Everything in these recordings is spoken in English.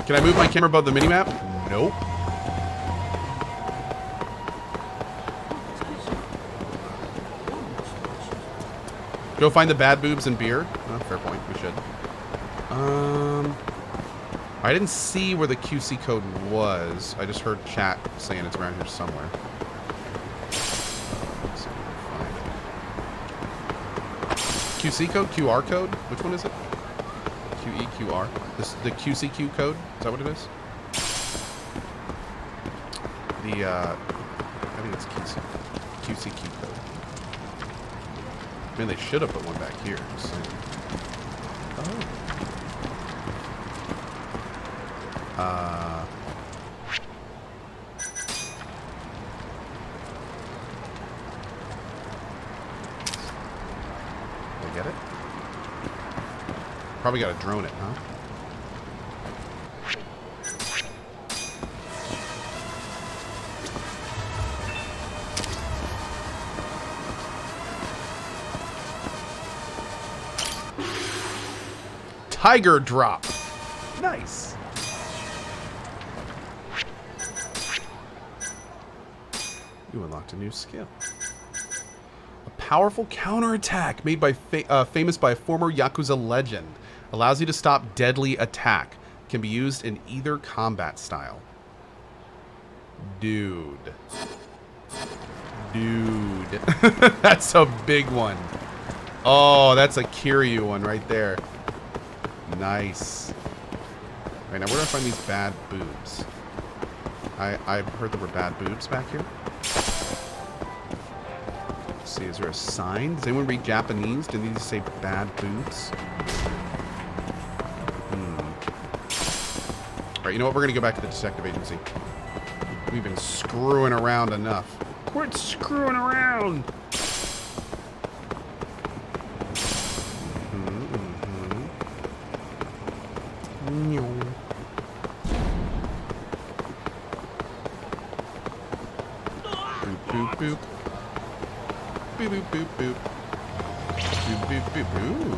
Can I move my camera above the minimap? Nope. Go find the bad boobs and beer. Oh, fair point. We should. I didn't see where the QC code was. I just heard chat saying it's around here somewhere. Let's see if I can find it. QC code? QR code? Which one is it? QEQR? This the QCQ code? Is that what it is? The I think it's QCQ code. I mean, they should have put one back here. So. Oh. Did I get it? Probably got to drone it, huh? Tiger drop. Nice. You unlocked a new skill. A powerful counterattack made by famous by a former Yakuza legend. Allows you to stop deadly attack. Can be used in either combat style. Dude. That's a big one. Oh, that's a Kiryu one right there. Nice. All right, now where do I find these bad boobs? I've heard there were bad boobs back here. Let's see, is there a sign? Does anyone read Japanese? Do these say bad boobs? All right, you know what? We're going to go back to the detective agency. We've been screwing around enough. Quit screwing around! Boop, boop. Boop, boop, boop, boop. Boop, boop, boop, boop.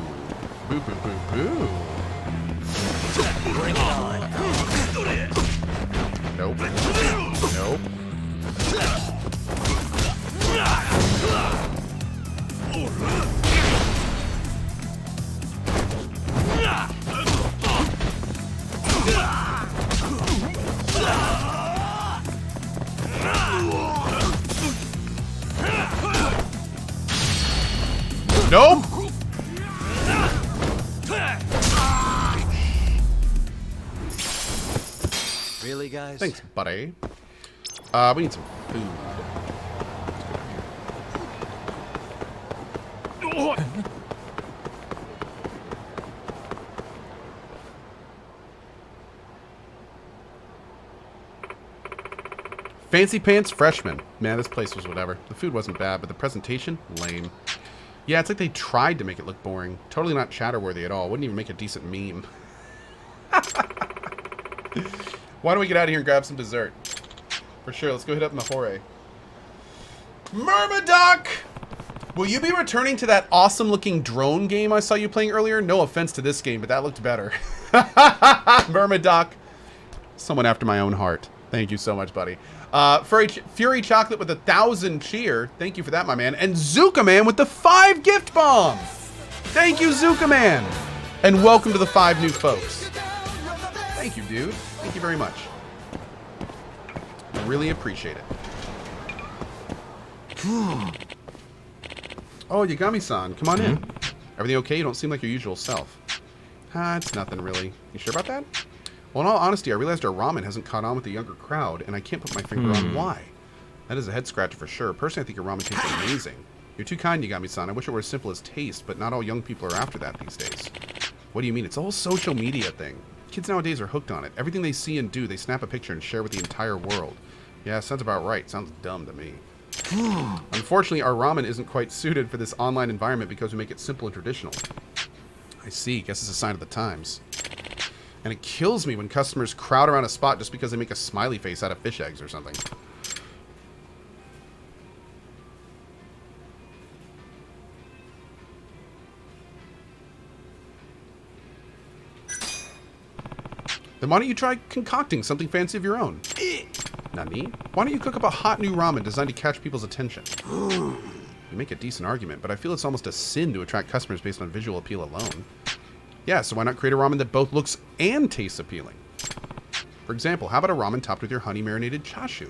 Boop, boop, boop, boop. Bring it on. Nope. Nope. Nope. Really, guys? Thanks, buddy. We need some food. Fancy Pants Freshman. Man, this place was whatever. The food wasn't bad, but the presentation, lame. Yeah, it's like they tried to make it look boring. Totally not chatter-worthy at all. Wouldn't even make a decent meme. Why don't we get out of here and grab some dessert? For sure, let's go hit up Mahore. Myrmidon! Will you be returning to that awesome-looking drone game I saw you playing earlier? No offense to this game, but that looked better. Myrmidon. Someone after my own heart. Thank you so much, buddy. Fury Chocolate with 1,000 cheer. Thank you for that, my man. And Zuka Man with the 5 gift bombs. Thank you, Zuka Man. And welcome to the 5 new folks. Thank you, dude. Thank you very much. I really appreciate it. Oh, Yagami-san, come on in. Everything okay? You don't seem like your usual self. It's nothing really. You sure about that? Well, in all honesty, I realized our ramen hasn't caught on with the younger crowd, and I can't put my finger on why. That is a head scratcher for sure. Personally, I think your ramen tastes amazing. You're too kind, Yagami-san. I wish it were as simple as taste, but not all young people are after that these days. What do you mean? It's a whole social media thing. Kids nowadays are hooked on it. Everything they see and do, they snap a picture and share with the entire world. Yeah, sounds about right. Sounds dumb to me. Unfortunately, our ramen isn't quite suited for this online environment because we make it simple and traditional. I see. Guess it's a sign of the times. And it kills me when customers crowd around a spot just because they make a smiley face out of fish eggs or something. Then why don't you try concocting something fancy of your own? Nani? Why don't you cook up a hot new ramen designed to catch people's attention? You make a decent argument, but I feel it's almost a sin to attract customers based on visual appeal alone. Yeah, so why not create a ramen that both looks and tastes appealing? For example, how about a ramen topped with your honey marinated chashu?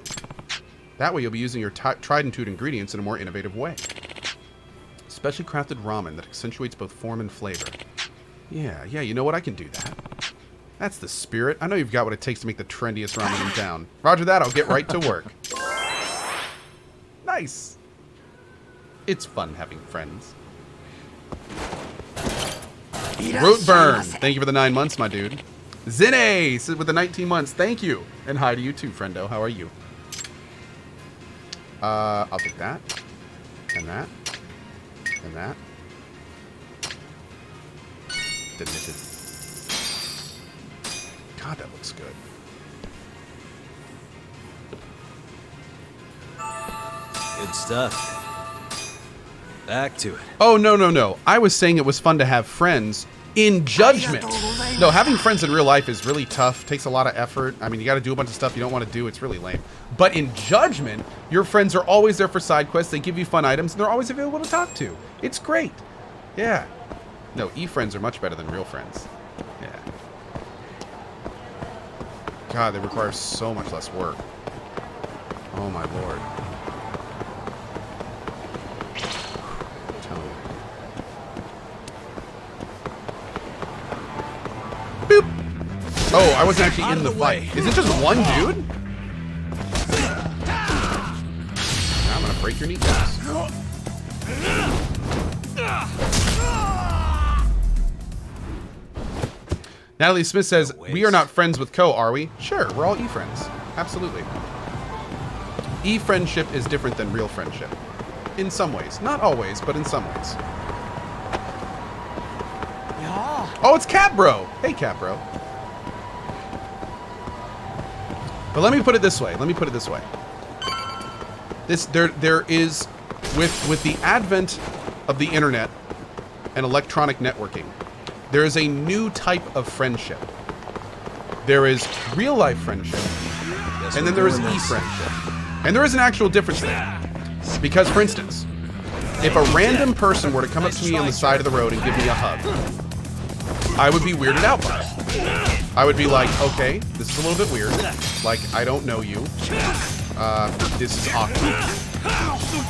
That way you'll be using your tried and true ingredients in a more innovative way. Specially crafted ramen that accentuates both form and flavor. Yeah, you know what? I can do that. That's the spirit. I know you've got what it takes to make the trendiest ramen in town. Roger that, I'll get right to work. Nice. It's fun having friends. Rootburn, thank you for the 9 months, my dude. Zine with the 19 months, thank you. And hi to you too, friendo. How are you? I'll take that. And that. And that. Deleted. God, that looks good. Good stuff. Back to it. Oh, no. I was saying it was fun to have friends in judgment. No, having friends in real life is really tough. Takes a lot of effort. I mean, you got to do a bunch of stuff you don't want to do. It's really lame. But in judgment, your friends are always there for side quests. They give you fun items, and they're always available to talk to. It's great. Yeah. No, e-friends are much better than real friends. Yeah. God, they require so much less work. Oh, my Lord. Boop. Oh, I wasn't actually in the fight. Is it just one dude? I'm gonna break your kneecaps. Natalie Smith says, we are not friends with Cohh, are we? Sure, we're all e-friends. Absolutely. E-friendship is different than real friendship. In some ways. Not always, but in some ways. Oh, it's Cat Bro. Hey, Cat Bro. But let me put it this way. There is, with the advent of the internet and electronic networking, there is a new type of friendship. There is real life friendship, and then there is e-friendship. And there is an actual difference there. Because, for instance, if a random person were to come up to me on the side of the road and give me a hug, I would be weirded out by it. I would be like, okay, this is a little bit weird. Like, I don't know you. This is awkward.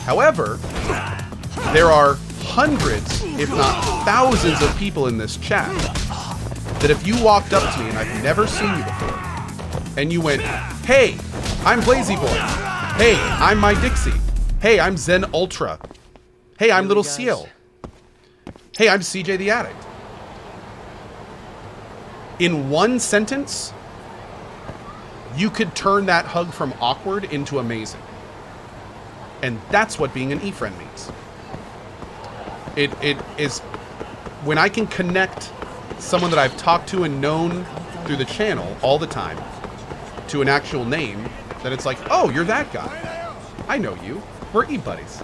However, there are hundreds, if not thousands of people in this chat that if you walked up to me and I've never seen you before, and you went, hey, I'm Blazy Boy. Hey, I'm My Dixie. Hey, I'm Zen Ultra. Hey, I'm Little Seal. Hey, I'm CJ the Addict. In one sentence, you could turn that hug from awkward into amazing. And that's what being an e-friend means. It is when I can connect someone that I've talked to and known through the channel all the time to an actual name, then it's like, oh, you're that guy. I know you. We're e-buddies.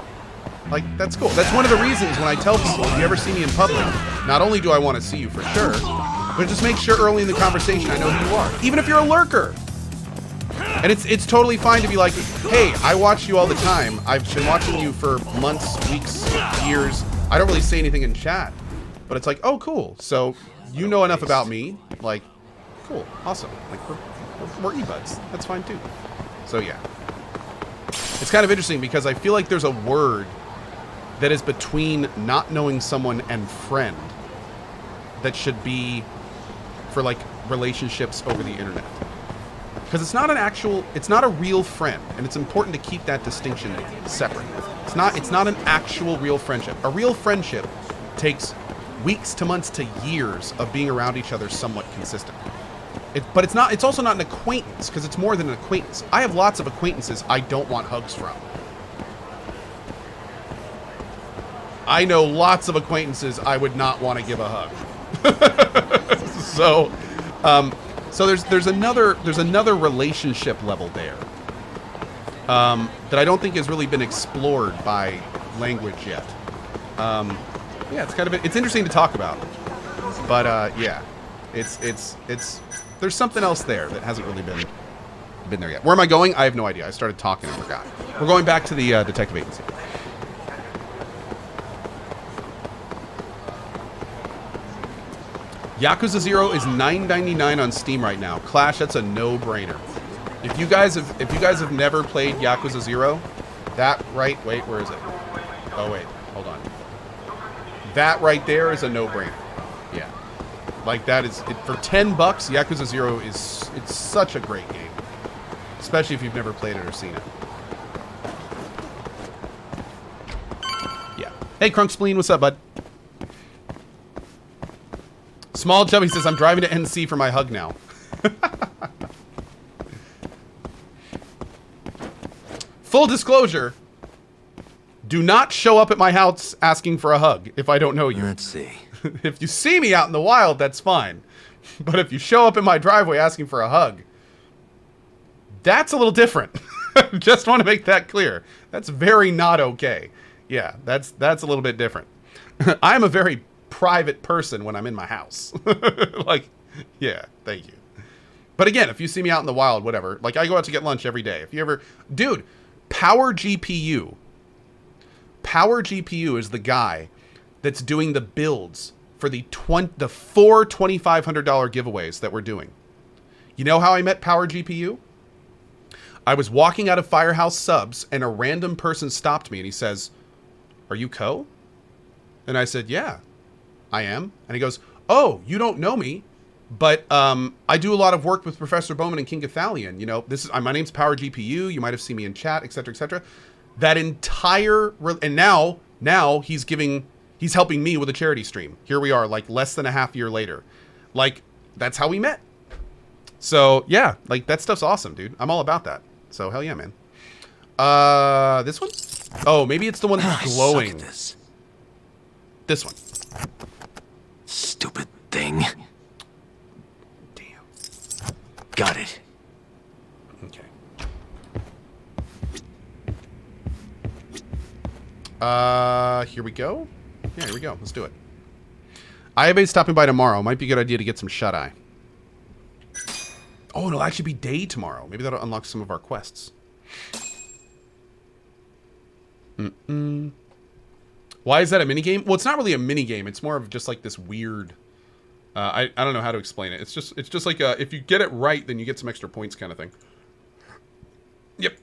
Like, that's cool. That's one of the reasons when I tell people, if you ever see me in public, not only do I want to see you for sure, but just make sure early in the conversation I know who you are. Even if you're a lurker. And it's totally fine to be like, hey, I watch you all the time. I've been watching you for months, weeks, years. I don't really say anything in chat. But it's like, oh, cool. So you know enough about me. Like, cool. Awesome. Like, we're e-buds. That's fine, too. So, yeah. It's kind of interesting because I feel like there's a word that is between not knowing someone and friend that should be for, like, relationships over the internet. Because it's not a real friend, and it's important to keep that distinction separate. It's not an actual real friendship. A real friendship takes weeks to months to years of being around each other somewhat consistently. But it's also not an acquaintance, because it's more than an acquaintance. I have lots of acquaintances I don't want hugs from. I know lots of acquaintances I would not want to give a hug. So there's another relationship level there that I don't think has really been explored by language yet. Yeah, it's interesting to talk about, but yeah. It's there's something else there that hasn't really been there yet. Where am I going? I have no idea. I started talking and forgot. We're going back to the detective agency. Yakuza 0 is $9.99 on Steam right now. Clash, that's a no-brainer. If you guys have never played Yakuza 0, that right, wait, where is it? Oh wait, hold on. That right there is a no-brainer. Yeah. Like that is for $10, Yakuza 0 it's such a great game. Especially if you've never played it or seen it. Yeah. Hey Crunk Spleen, what's up, bud? Small Chubby says, I'm driving to NC for my hug now. Full disclosure, do not show up at my house asking for a hug if I don't know you. Let's see. If you see me out in the wild, that's fine. But if you show up in my driveway asking for a hug, that's a little different. Just want to make that clear. That's very not okay. Yeah, that's a little bit different. I'm a very private person when I'm in my house. Like, yeah, thank you. But again, if you see me out in the wild, whatever, like I go out to get lunch every day. If you ever, dude, Power GPU is the guy that's doing the builds for the four $2,500 giveaways that we're doing. You know how I met Power GPU? I was walking out of Firehouse Subs and a random person stopped me and he says, "Are you Cohh?" And I said, "Yeah, I am." And he goes, "Oh, you don't know me, but I do a lot of work with Professor Bowman and King Gathalion. You know, my name's Power GPU. You might have seen me in chat, etc., etc." That entire and now he's helping me with a charity stream. Here we are, like less than a half year later. Like that's how we met. So yeah, like that stuff's awesome, dude. I'm all about that. So hell yeah, man. This one? Oh, maybe it's the one that's glowing. This one. Stupid thing. Damn. Got it. Okay. Here we go. Yeah, here we go. Let's do it. Ayabe's stopping by tomorrow. Might be a good idea to get some shut-eye. Oh, it'll actually be day tomorrow. Maybe that'll unlock some of our quests. Why is that a minigame? Well, it's not really a minigame. It's more of just like this weird... I don't know how to explain it. It's just like if you get it right, then you get some extra points kind of thing. Yep.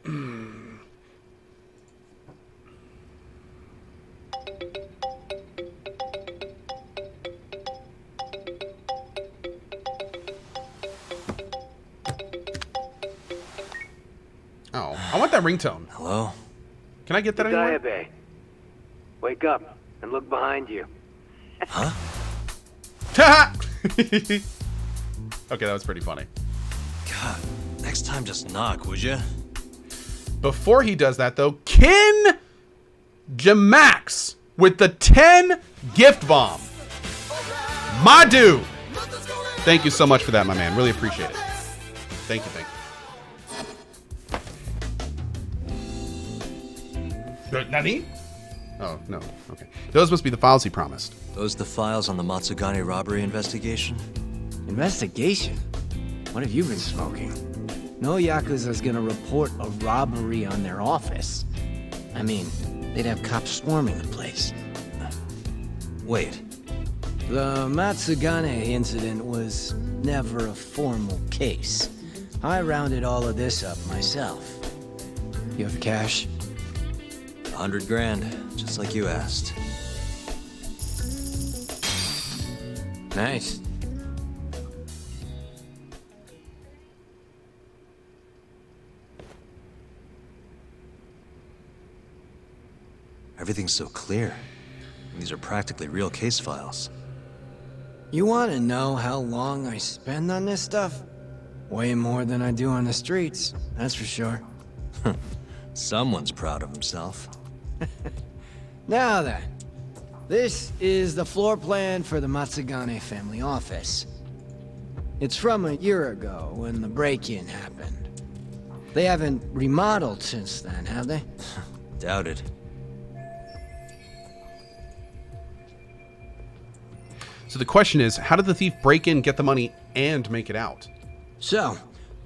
Oh, I want that ringtone. Hello? Can I get that anywhere? Ayabe, wake up and look behind you. Huh? Okay, that was pretty funny. God, next time just knock, would you? Before he does that, though, Kin Jamax with the 10 gift bomb. My dude. Thank you so much for that, my man. Really appreciate it. Thank you, thank you. Nani? Oh, no. Okay. Those must be the files he promised. Those the files on the Matsugane robbery investigation? Investigation? What have you been smoking? No Yakuza's gonna report a robbery on their office. I mean, they'd have cops swarming the place. Wait. The Matsugane incident was never a formal case. I rounded all of this up myself. You have the cash? 100 grand, just like you asked. Nice. Everything's so clear. These are practically real case files. You want to know how long I spend on this stuff? Way more than I do on the streets, that's for sure. Someone's proud of himself. Now then, this is the floor plan for the Matsugane family office. It's from a year ago when the break-in happened. They haven't remodeled since then, have they? Doubted. So the question is, how did the thief break in, get the money, and make it out? So,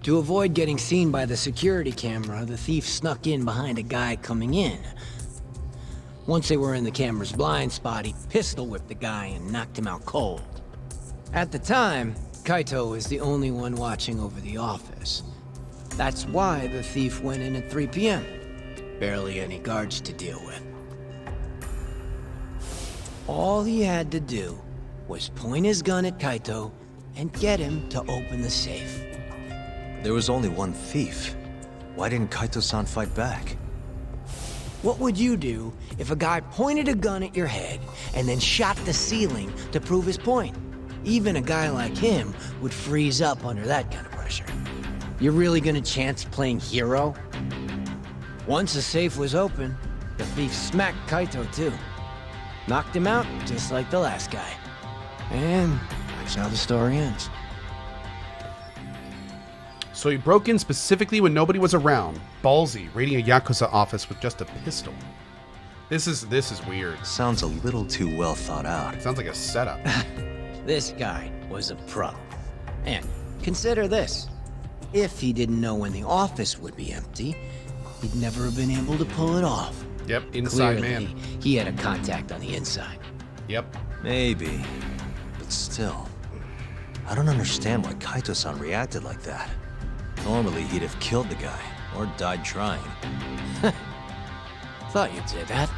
to avoid getting seen by the security camera, the thief snuck in behind a guy coming in. Once they were in the camera's blind spot, he pistol whipped the guy and knocked him out cold. At the time, Kaito was the only one watching over the office. That's why the thief went in at 3 p.m. Barely any guards to deal with. All he had to do was point his gun at Kaito and get him to open the safe. There was only one thief. Why didn't Kaito-san fight back? What would you do if a guy pointed a gun at your head and then shot the ceiling to prove his point? Even a guy like him would freeze up under that kind of pressure. You're really gonna chance playing hero? Once the safe was open, the thief smacked Kaito too. Knocked him out just like the last guy. And that's how the story ends. So he broke in specifically when nobody was around. Ballsy, raiding a Yakuza office with just a pistol. This is weird. Sounds a little too well thought out. Sounds like a setup. This guy was a pro. And consider this. If he didn't know when the office would be empty, he'd never have been able to pull it off. Yep, inside Clearly, man. he had a contact on the inside. Yep. Maybe. But still, I don't understand why Kaito-san reacted like that. Normally, he'd have killed the guy, or died trying. Thought you'd say that.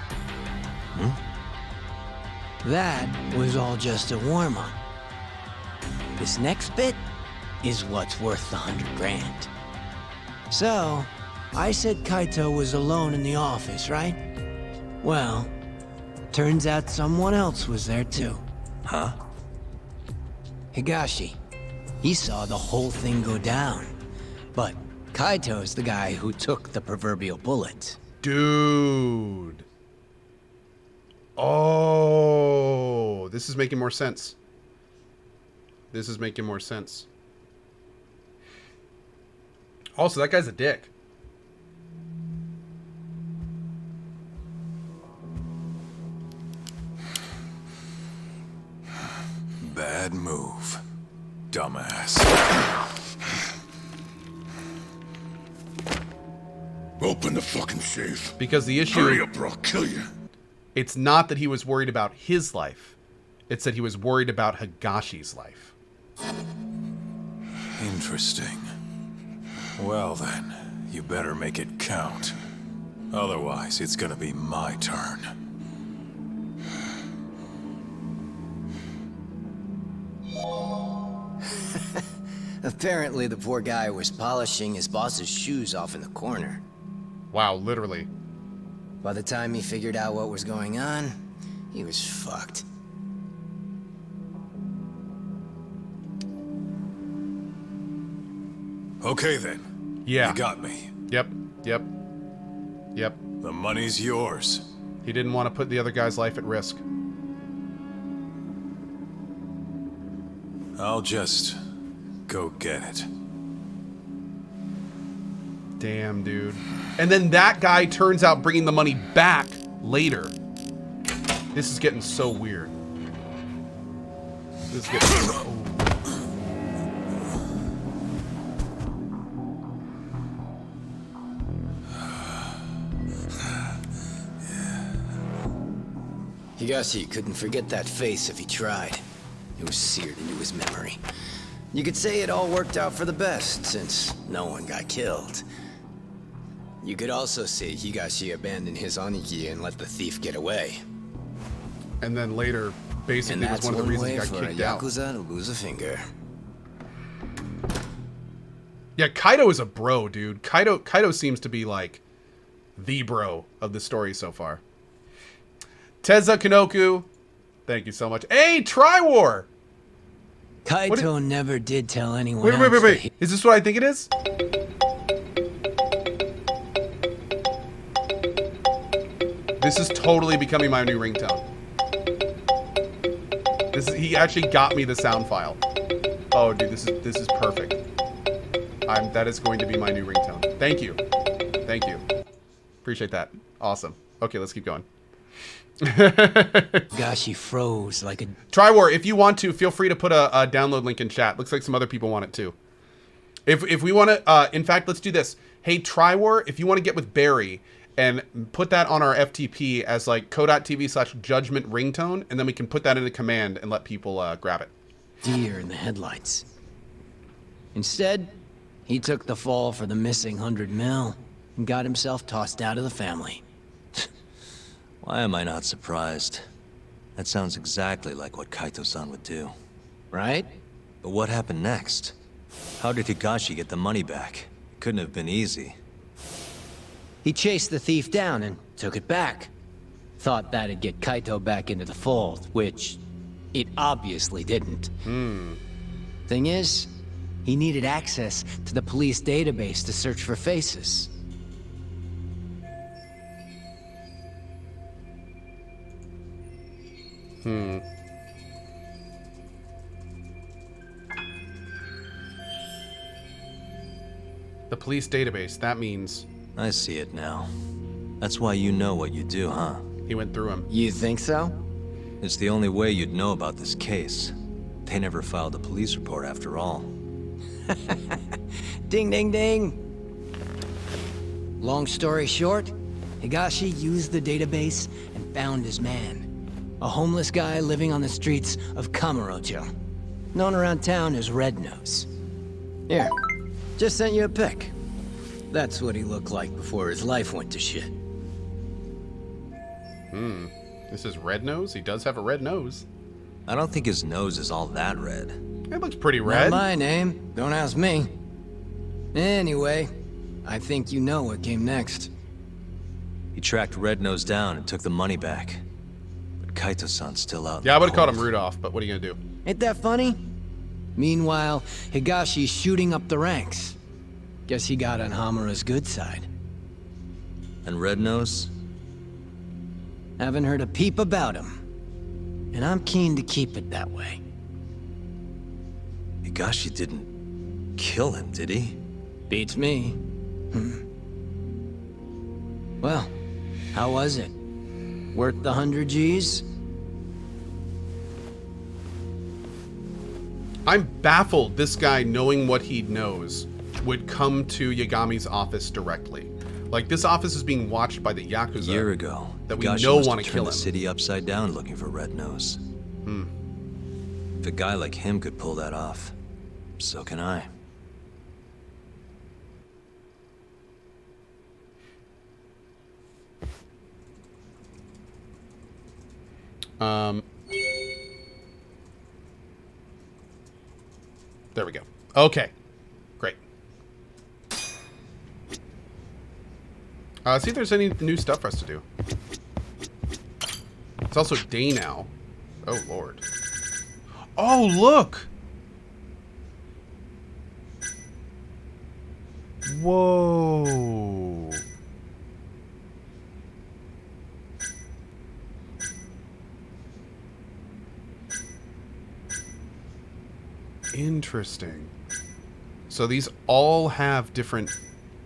That was all just a warm-up. This next bit is what's worth the 100 grand. So, I said Kaito was alone in the office, right? Well, turns out someone else was there too. Huh? Higashi. He saw the whole thing go down. But Kaito's the guy who took the proverbial bullet. Dude. Oh, this is making more sense. This is making more sense. Also, that guy's a dick. Bad move, dumbass. Open the fucking safe. Because the issue... Hurry up or I'll kill you. It's not that he was worried about his life. It's that he was worried about Higashi's life. Interesting. Well then, you better make it count. Otherwise, it's gonna be my turn. Apparently, the poor guy was polishing his boss's shoes off in the corner. Wow, literally. By the time he figured out what was going on, he was fucked. Okay then. Yeah. You got me. Yep. The money's yours. He didn't want to put the other guy's life at risk. I'll just go get it. Damn, dude. And then that guy turns out bringing the money back later. This is getting so weird. This is getting so... Higashi couldn't forget that face if he tried. It was seared into his memory. You could say it all worked out for the best, since no one got killed. You could also say Higashi abandoned his Onigi and let the thief get away. And then later, basically, And was that's one of the one reasons way he got for a kicked out. Yakuza to lose a finger. Yeah, Kaito is a bro, dude. Kaito seems to be, like, the bro of the story so far. Teza Kanoku, thank you so much. Hey, Tri-War! Kaito never did tell anyone Wait. else that he- Is this what I think it is? This is totally becoming my new ringtone. He actually got me the sound file. Oh, dude, this is perfect. That is going to be my new ringtone. Thank you. Appreciate that. Awesome. Okay, let's keep going. Gosh, he froze like a... Triwar, if you want to, feel free to put a download link in chat. Looks like some other people want it too. If we want to, in fact, let's do this. Hey, Triwar, if you want to get with Barry and put that on our FTP as like co.tv/judgment ringtone, and then we can put that into command and let people grab it. deer in the headlights. Instead, he took the fall for the missing 100 mil and got himself tossed out of the family. Why am I not surprised? That sounds exactly like what Kaito-san would do. Right? But what happened next? How did Higashi get the money back? It couldn't have been easy. He chased the thief down and took it back. Thought that'd get Kaito back into the fold, which it obviously didn't. Thing is, he needed access to the police database to search for faces. The police database, that means I see it now. That's why you know what you do, huh? he went through him. You think so? It's the only way you'd know about this case. They never filed a police report after all. Ding, ding, ding. Long story short, Higashi used the database and found his man. A homeless guy living on the streets of Kamurocho. Known around town as Red Nose. Here, just sent you a pic. That's what he looked like before his life went to shit. This is Red Nose? He does have a red nose. I don't think his nose is all that red. It looks pretty Not red. my name. Don't ask me. Anyway, I think you know what came next. He tracked Red Nose down and took the money back. But Kaito-san's still out. Yeah, I would have called him cold. Rudolph, but what are you gonna do? Ain't that funny? Meanwhile, Higashi's shooting up the ranks. Guess he got on Hamura's good side. And Red Nose? Haven't heard a peep about him. And I'm keen to keep it that way. Higashi didn't kill him, did he? Beats me. Well, how was it? Worth the 100 G's? I'm baffled this guy, knowing what he knows, would come to Yagami's office directly. Like, this office is being watched by the Yakuza. A year ago, that we Higashi know must wanna have turned kill the him. city upside down looking for Red Nose. If a guy like him could pull that off, so can I. There we go. Okay. Great. See if there's any new stuff for us to do. It's also day now. Oh, Lord. Oh, look! Whoa. Interesting. So these all have different...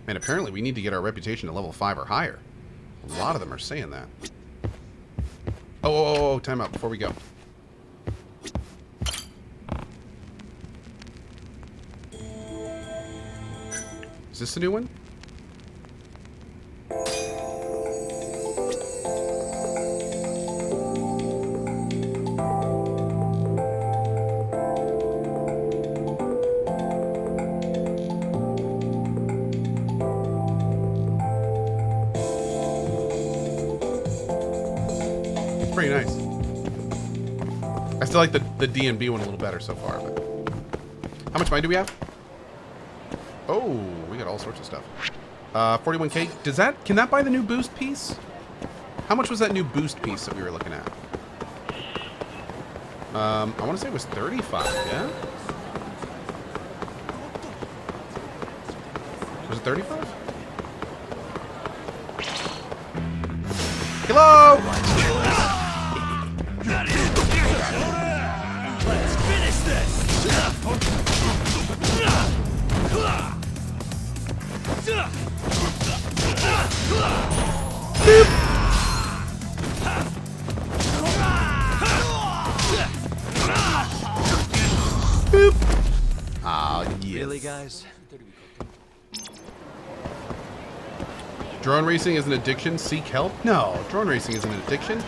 Man, apparently we need to get our reputation to level 5 or higher. A lot of them are saying that. Oh, time out before we go. Is this a new one? It's pretty nice. I still like the D&B one a little better so far, but... How much money do we have? Oh, we got all sorts of stuff. 41k. Can that buy the new boost piece? How much was that new boost piece that we were looking at? I want to say it was 35, yeah? Was it 35? Hello! Let's finish this! Really, guys? Drone racing is an addiction. Seek help? No, drone racing isn't an addiction.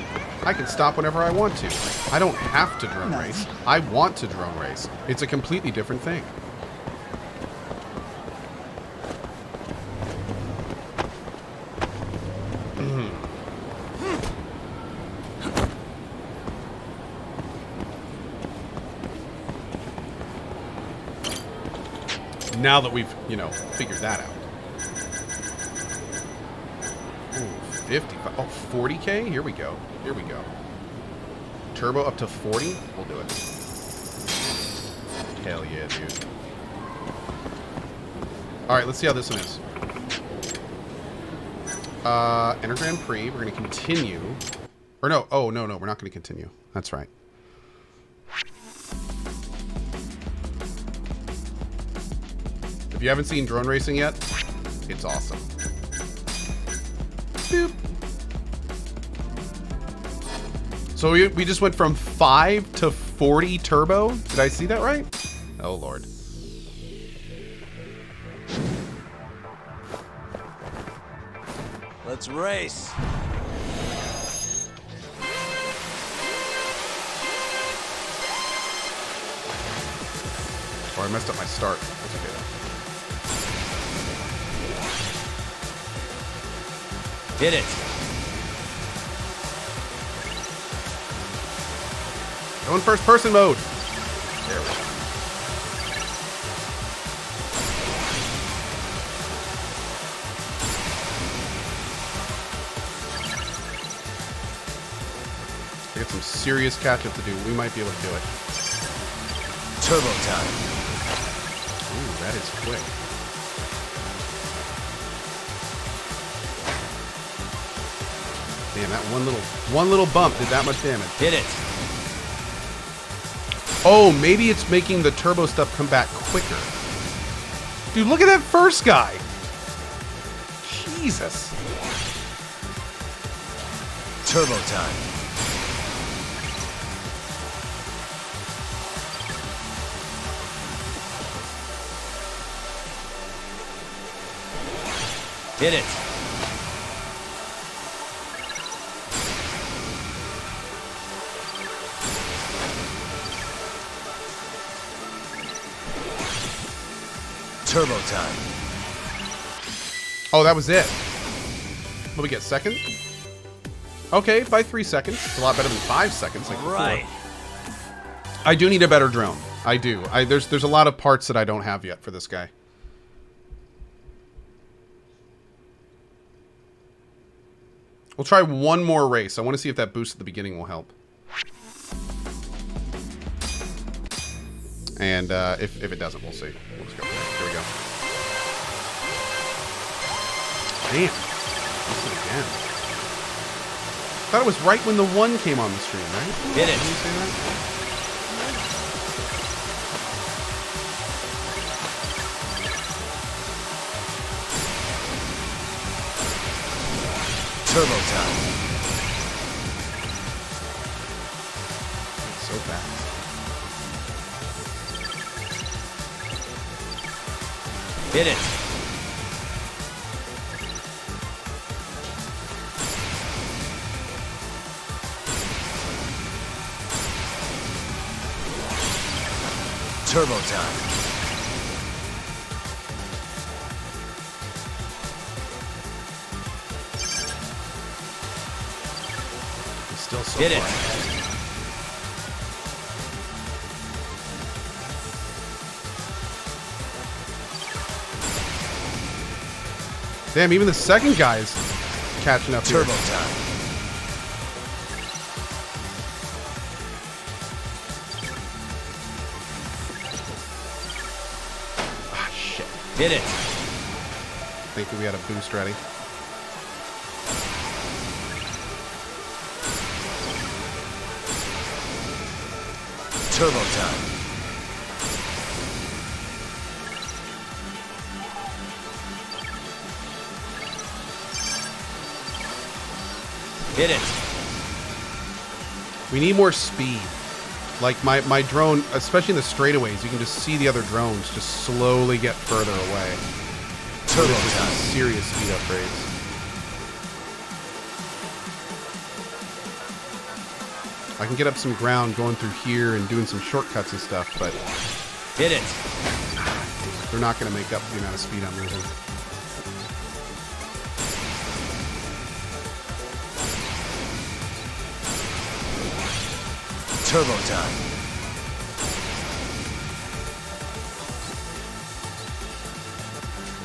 I can stop whenever I want to. I don't have to drone race. I want to drone race. It's a completely different thing. Now that we've, you know, figured that out. Ooh, 55. Oh, 40K? Here we go. Here we go. Turbo up to 40? We'll do it. Hell yeah, dude. Alright, let's see how this one is. Enter Grand Prix. We're going to continue. Or no. Oh, no, we're not going to continue. That's right. If you haven't seen drone racing yet, it's awesome. Boop. So we just went from 5 to 40 turbo. Did I see that right? Oh, Lord. Let's race. Oh, I messed up my start. That's okay, though. Hit it. Go in first person mode. There we go. We got some serious catch up to do. We might be able to do it. Turbo time. Ooh, that is quick. Damn, that one little bump did that much damage. Hit it. Oh, maybe it's making the turbo stuff come back quicker. Dude, look at that first guy. Jesus. Turbo time. Hit it. Turbo time. Oh, that was it. What we get, second? Okay, by 3 seconds. It's a lot better than 5 seconds like Right. before. I do need a better drone. I do. There's a lot of parts that I don't have yet for this guy. We'll try one more race. I want to see if that boost at the beginning will help. And if it doesn't, we'll see. We'll just go. Here we go. Damn. Let's do it again. I thought it was right when the 1 came on the stream, right? Hit it. Did you say that? Turbo time. It's so fast. Hit it. Turbo time. It's still so Hit it. far. Damn, even the second guy's catching up here. Turbo time. Ah, shit. Hit it. I think we got a boost ready. Turbo time. Hit it. We need more speed. Like my drone, especially in the straightaways, you can just see the other drones just slowly get further away. Turbo This is some time. serious speed upgrades. I can get up some ground going through here and doing some shortcuts and stuff, but Hit it. they're not going to make up the amount of speed I'm losing. Turbo time.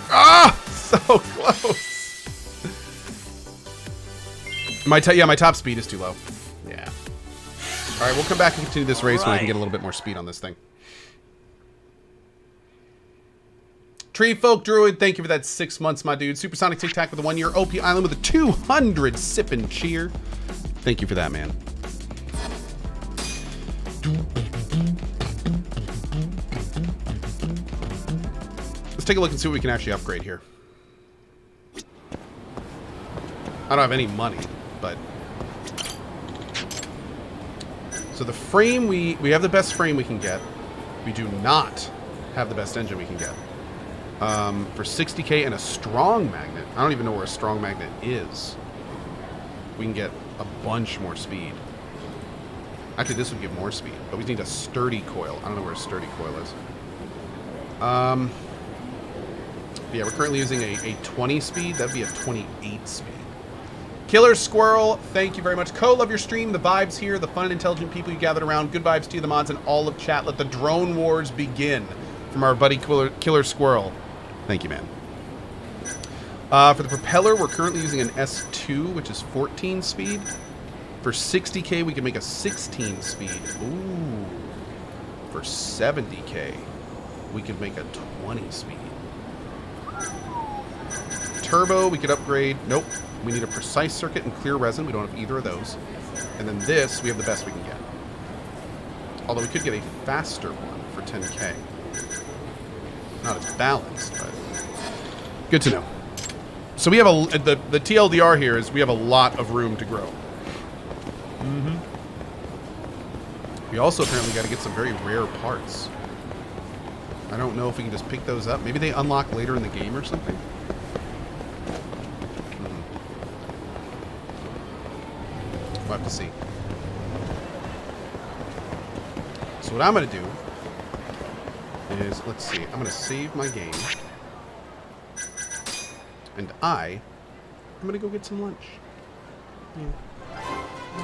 Ah! So close! My top speed is too low. Yeah. Alright, we'll come back and continue this race when I can get a little bit more speed on this thing. Tree Folk Druid, thank you for that 6 months, my dude. Supersonic Tic Tac with a 1 year. OP Island with a 200 sip and cheer. Thank you for that, man. Let's take a look and see what we can actually upgrade here. I don't have any money, but... So the frame, we have the best frame we can get. We do not have the best engine we can get. For 60k and a strong magnet, I don't even know where a strong magnet is. We can get a bunch more speed. Actually, this would give more speed, but we need a sturdy coil. I don't know where a sturdy coil is. Yeah, we're currently using a 20 speed. That'd be a 28 speed. Killer Squirrel, thank you very much. Cohh, love your stream. The vibes here, the fun and intelligent people you gathered around. Good vibes to you, the mods, and all of chat. Let the drone wars begin. From our buddy Killer Squirrel. Thank you, man. For the propeller, we're currently using an S2, which is 14 speed. For 60k, we can make a 16 speed. Ooh. For 70k, we could make a 20 speed. Turbo, we could upgrade. Nope. We need a precise circuit and clear resin. We don't have either of those. And then this, we have the best we can get. Although we could get a faster one for 10k. Not as balanced, but good to know. So we have the TLDR here is we have a lot of room to grow. We also apparently got to get some very rare parts. I don't know if we can just pick those up. Maybe they unlock later in the game or something. We'll have to see. So what I'm going to do is, let's see, I'm going to save my game. And I'm going to go get some lunch. Yeah.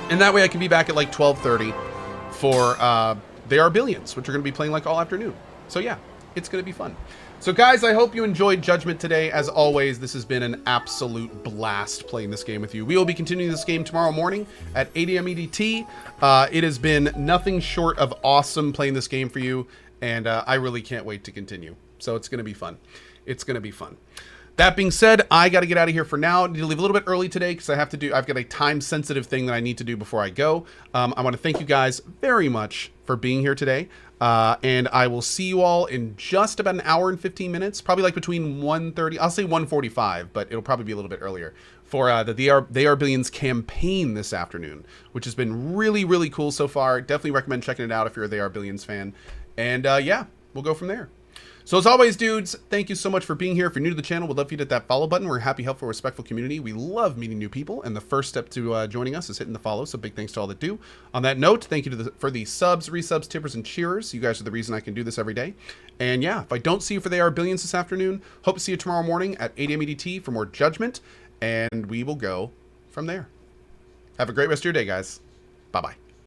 And that way I can be back at like 12:30 for They Are Billions, which are going to be playing like all afternoon. So yeah, it's going to be fun. So guys, I hope you enjoyed Judgment today. As always, this has been an absolute blast playing this game with you. We will be continuing this game tomorrow morning at 8 a.m. EDT. It has been nothing short of awesome playing this game for you, and I really can't wait to continue. So it's going to be fun. It's going to be fun. That being said, I got to get out of here for now. I need to leave a little bit early today because I've got a time-sensitive thing that I need to do before I go. I want to thank you guys very much for being here today. And I will see you all in just about an hour and 15 minutes, probably like between 1:30, I'll say 1:45, but it'll probably be a little bit earlier for the They Are Billions campaign this afternoon, which has been really, really cool so far. Definitely recommend checking it out if you're a They Are Billions fan. And yeah, we'll go from there. So as always, dudes, thank you so much for being here. If you're new to the channel, we'd love for you to hit that follow button. We're a happy, helpful, respectful community. We love meeting new people, and the first step to joining us is hitting the follow, so big thanks to all that do. On that note, thank you for the subs, resubs, tippers, and cheerers. You guys are the reason I can do this every day. And yeah, if I don't see you for They Are Billions this afternoon, hope to see you tomorrow morning at 8 a.m. EDT for more Judgment, and we will go from there. Have a great rest of your day, guys. Bye-bye.